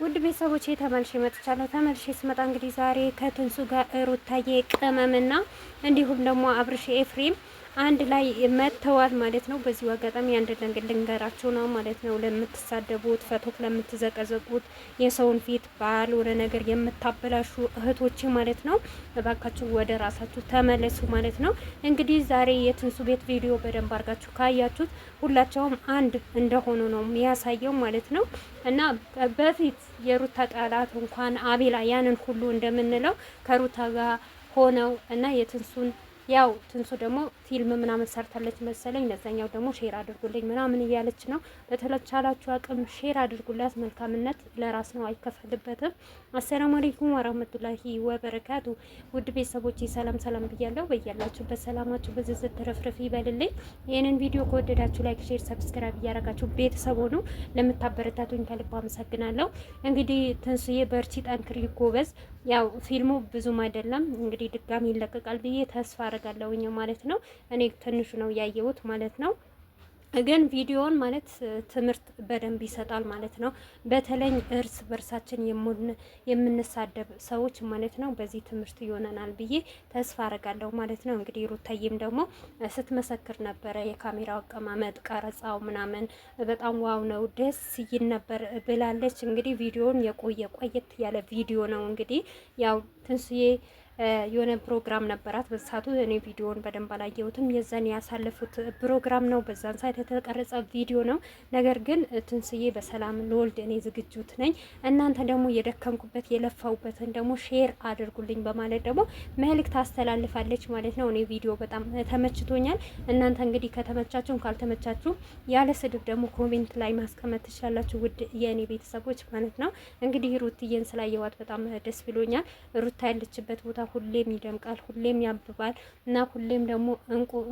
ውድ ቤተሰቦቼ ተመልሼ መጥቻለሁ። ተመልሼ ስመጣ እንግዲህ ዛሬ ከትንሱ ጋር ሩታዬ ቅመምና እንዲሁም ደግሞ አብርሽ ኤፍሬም አንድ ላይ መጥተዋል ማለት ነው። በዚሁ አጋጣሚ አንድ ነገር ልንገራችሁ ነው ማለት ነው። ለምትሳደቡት፣ ፈቶክ ለምትዘቀዘቁት፣ የሰውን ፊት ባልሆነ ነገር የምታበላሹ እህቶች ማለት ነው እባካችሁ ወደ ራሳችሁ ተመለሱ ማለት ነው። እንግዲህ ዛሬ የትንሱ ቤት ቪዲዮ በደንብ አድርጋችሁ ካያችሁት ሁላቸውም አንድ እንደሆኑ ነው የሚያሳየው ማለት ነው። እና በፊት የሩታ ቃላት እንኳን አቤላ ያንን ሁሉ እንደምንለው ከሩታ ጋር ሆነው እና የትንሱን ያው ትንሱ ደግሞ ፊልም ምናምን ሰርታለች መሰለኝ። ለዛኛው ደግሞ ሼር አድርጉልኝ ምናምን እያለች ነው። በተቻላችሁ አቅም ሼር አድርጉላት። መልካምነት ለራስ ነው፣ አይከፈልበትም። አሰላሙ አለይኩም ወራህመቱላሂ ወበረካቱ። ውድ ቤተሰቦቼ ሰላም ሰላም ብያለሁ። በያላችሁበት ሰላማችሁ በዝዝት ተረፍረፍ ይበልልኝ። ይህንን ቪዲዮ ከወደዳችሁ ላይክ፣ ሼር፣ ሰብስክራይብ እያደረጋችሁ ቤተሰብ ሆኑ። ለምታበረታቱኝ ከልብ አመሰግናለሁ። እንግዲህ ትንሱዬ በርቺ፣ ጠንክሪ፣ ጎበዝ። ያው ፊልሙ ብዙም አይደለም እንግዲህ ድጋሚ ይለቀቃል ብዬ ተስፋ አደርጋለሁኝ ማለት ነው። እኔ ትንሹ ነው ያየሁት ማለት ነው። ግን ቪዲዮውን ማለት ትምህርት በደንብ ይሰጣል ማለት ነው። በተለይ እርስ በርሳችን የምንሳደብ ሰዎች ማለት ነው በዚህ ትምህርት ይሆነናል ብዬ ተስፋ አረጋለሁ ማለት ነው። እንግዲህ ሩታዬም ደግሞ ስትመሰክር ነበረ። የካሜራው አቀማመጥ ቀረጻው ምናምን በጣም ዋው ነው፣ ደስ ይል ነበር ብላለች። እንግዲህ ቪዲዮውን የቆየ ቆየት ያለ ቪዲዮ ነው። እንግዲህ ያው ትንሱዬ የሆነ ፕሮግራም ነበራት በሰዓቱ። እኔ ቪዲዮውን በደንብ አላየሁትም። የዛን ያሳለፉት ፕሮግራም ነው፣ በዛን ሳይት የተቀረጸ ቪዲዮ ነው። ነገር ግን ትንስዬ በሰላም ልወልድ እኔ ዝግጁት ነኝ፣ እናንተ ደግሞ የደከምኩበት የለፋውበትን ደግሞ ሼር አድርጉልኝ በማለት ደግሞ መልእክት አስተላልፋለች ማለት ነው። እኔ ቪዲዮ በጣም ተመችቶኛል። እናንተ እንግዲህ ከተመቻችሁም ካልተመቻችሁም ያለ ስድብ ደግሞ ኮሜንት ላይ ማስቀመጥ ትችላላችሁ፣ ውድ የእኔ ቤተሰቦች ማለት ነው። እንግዲህ ሩትዬን ስላየዋት በጣም ደስ ብሎኛል። ሩታ ያለችበት ቦታ ሁሌም ይደምቃል፣ ሁሌም ያብባል እና ሁሌም ደግሞ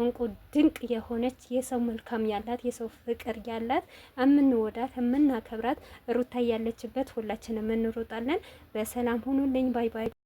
እንቁ ድንቅ የሆነች የሰው መልካም ያላት የሰው ፍቅር ያላት የምንወዳት የምናከብራት ሩታ ያለችበት ሁላችንም እንሮጣለን። በሰላም ሁኑልኝ። ባይ ባይ።